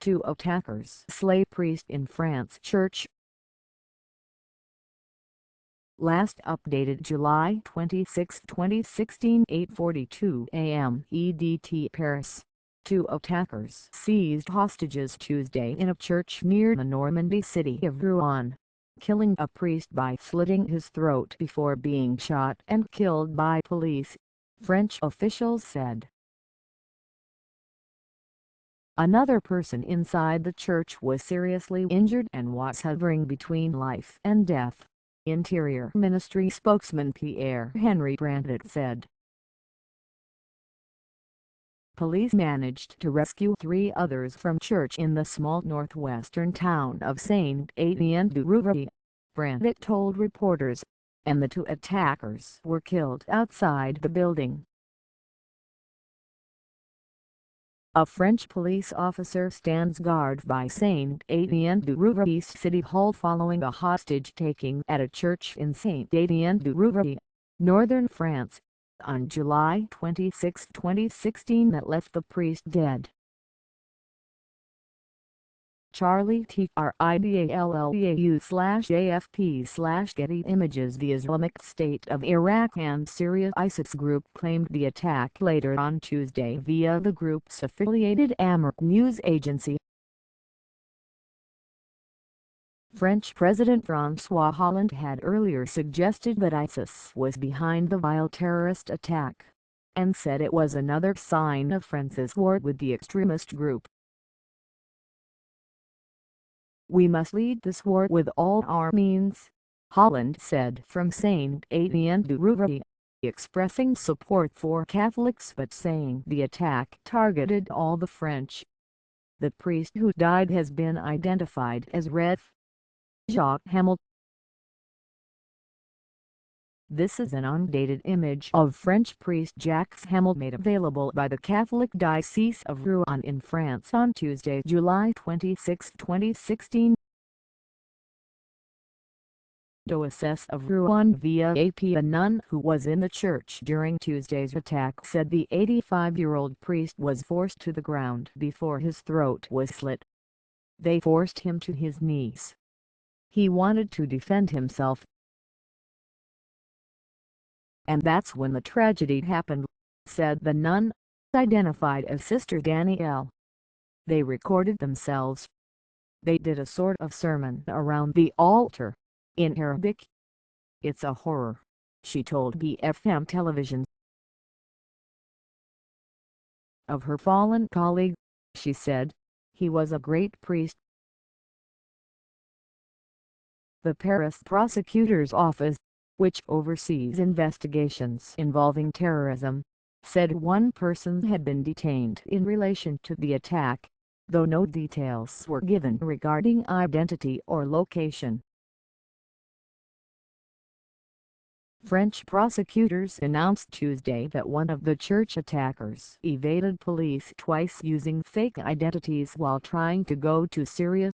Two attackers slay priest in France church. Last updated July 26, 2016, 8:42 a.m. EDT Paris. Two attackers seized hostages Tuesday in a church near the Normandy city of Rouen, killing a priest by slitting his throat before being shot and killed by police, French officials said. Another person inside the church was seriously injured and was hovering between life and death, Interior Ministry spokesman Pierre-Henri Brandt said. Police managed to rescue three others from church in the small northwestern town of Saint-Etienne-du-Rouvray, Brandt told reporters, and the two attackers were killed outside the building. A French police officer stands guard by Saint-Etienne-du-Rouvray City Hall following a hostage-taking at a church in Saint-Etienne-du-Rouvray, northern France, on July 26, 2016 that left the priest dead. Charlie TRIDALLEAU/AFP/Getty Images. The Islamic State of Iraq and Syria ISIS group claimed the attack later on Tuesday via the group's affiliated Amaq news agency. French President François Hollande had earlier suggested that ISIS was behind the vile terrorist attack, and said it was another sign of France's war with the extremist group. "We must lead this war with all our means," Hollande said from Saint-Etienne-du-Rouvray, expressing support for Catholics but saying the attack targeted all the French. The priest who died has been identified as Rev. Jacques Hamel. This is an undated image of French priest Jacques Hamel made available by the Catholic Diocese of Rouen in France on Tuesday, July 26, 2016. Diocese of Rouen via AP. A nun who was in the church during Tuesday's attack said the 85-year-old priest was forced to the ground before his throat was slit. "They forced him to his knees. He wanted to defend himself. And that's when the tragedy happened," said the nun, identified as Sister Danielle. "They recorded themselves. They did a sort of sermon around the altar, in Arabic. It's a horror," she told BFM television. Of her fallen colleague, she said, "He was a great priest." The Paris prosecutor's office, which oversees investigations involving terrorism, said one person had been detained in relation to the attack, though no details were given regarding identity or location. French prosecutors announced Tuesday that one of the church attackers evaded police twice using fake identities while trying to go to Syria.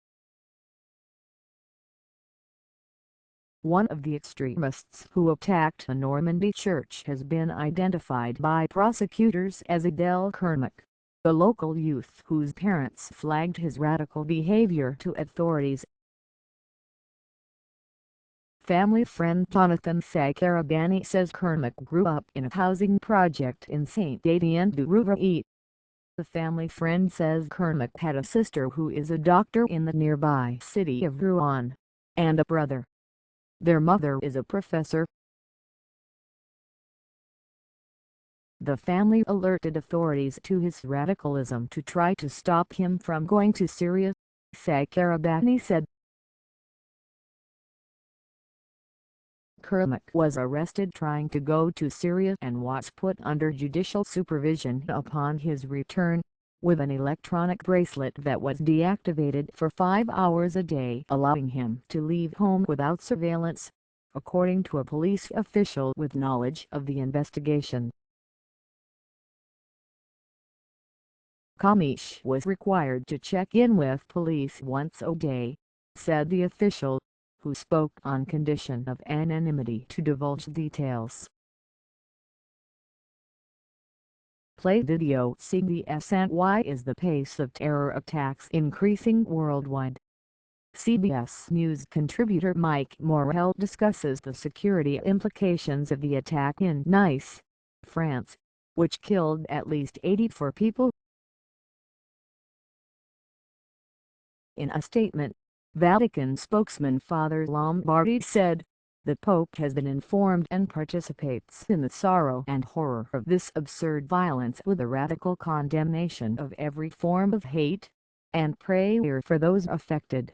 One of the extremists who attacked a Normandy church has been identified by prosecutors as Adel Kermak, the local youth whose parents flagged his radical behavior to authorities. Family friend Jonathan Sakarabani says Kermak grew up in a housing project in Saint-Etienne-du-Rouvray. The family friend says Kermak had a sister who is a doctor in the nearby city of Rouen, and a brother. Their mother is a professor. The family alerted authorities to his radicalism to try to stop him from going to Syria, Sakarabani said. Kermak was arrested trying to go to Syria and was put under judicial supervision upon his return, with an electronic bracelet that was deactivated for 5 hours a day, allowing him to leave home without surveillance, according to a police official with knowledge of the investigation. Kamish was required to check in with police once a day, said the official, who spoke on condition of anonymity to divulge details. play video. CBS. And why is the pace of terror attacks increasing worldwide? CBS News contributor Mike Morrell discusses the security implications of the attack in Nice, France, which killed at least 84 people. In a statement, Vatican spokesman Father Lombardi said, "The Pope has been informed and participates in the sorrow and horror of this absurd violence with a radical condemnation of every form of hate, and prayer for those affected.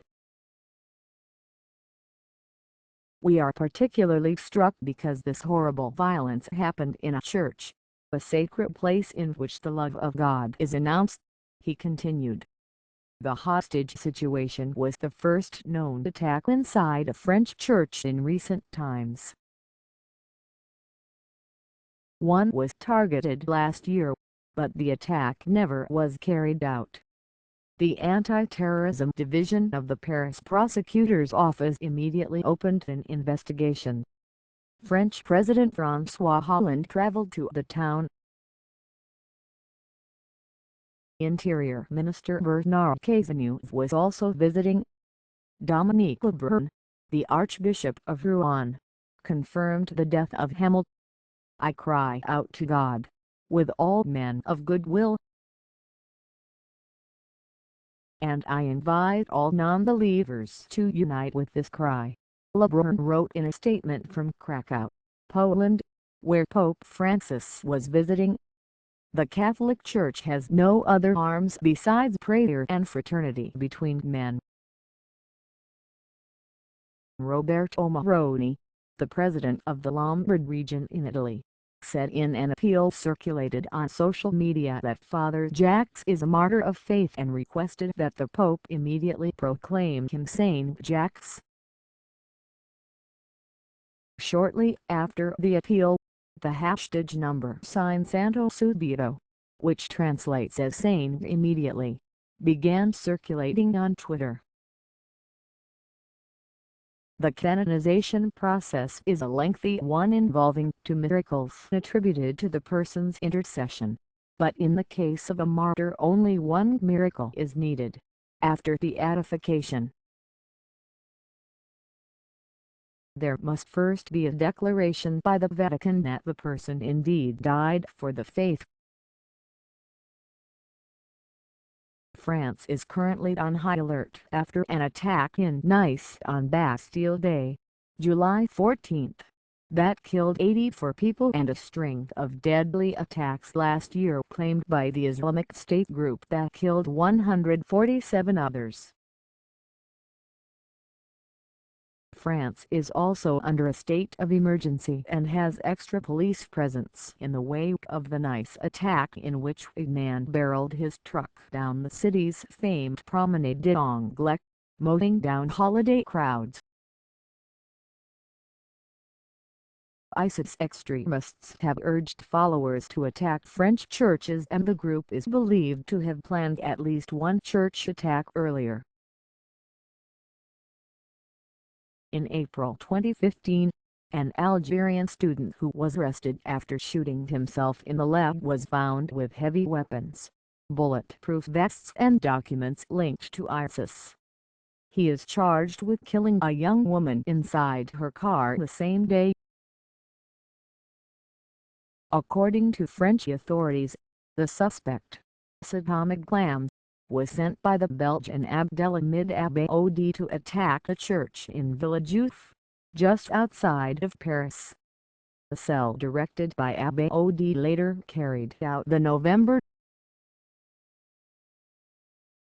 We are particularly struck because this horrible violence happened in a church, a sacred place in which the love of God is announced," he continued. The hostage situation was the first known attack inside a French church in recent times. One was targeted last year, but the attack never was carried out. The Anti-Terrorism Division of the Paris Prosecutor's Office immediately opened an investigation. French President François Hollande traveled to the town. Interior Minister Bernard Cazeneuve was also visiting. Dominique Lebrun, the Archbishop of Rouen, confirmed the death of Hamel. "I cry out to God, with all men of goodwill, and I invite all non-believers to unite with this cry," Lebrun wrote in a statement from Krakow, Poland, where Pope Francis was visiting. "The Catholic Church has no other arms besides prayer and fraternity between men." Roberto Maroni, the president of the Lombard region in Italy, said in an appeal circulated on social media that Father Jacques is a martyr of faith and requested that the Pope immediately proclaim him Saint Jacques. Shortly after the appeal, the hashtag number sign Santo Subito, which translates as Saint immediately, began circulating on Twitter. The canonization process is a lengthy one involving 2 miracles attributed to the person's intercession, but in the case of a martyr only 1 miracle is needed, after beatification. There must first be a declaration by the Vatican that the person indeed died for the faith. France is currently on high alert after an attack in Nice on Bastille Day, July 14, that killed 84 people and a string of deadly attacks last year claimed by the Islamic State group that killed 147 others. France is also under a state of emergency and has extra police presence in the wake of the Nice attack, in which a man barreled his truck down the city's famed Promenade d'Anglais, mowing down holiday crowds. ISIS extremists have urged followers to attack French churches, and the group is believed to have planned at least 1 church attack earlier. In April 2015, an Algerian student who was arrested after shooting himself in the leg was found with heavy weapons, bulletproof vests and documents linked to ISIS. He is charged with killing a young woman inside her car the same day. According to French authorities, the suspect, Saddam Glam, was sent by the Belgian Abdelhamid Abaoudi to attack a church in Villejuif, just outside of Paris. The cell directed by Abaoudi later carried out the November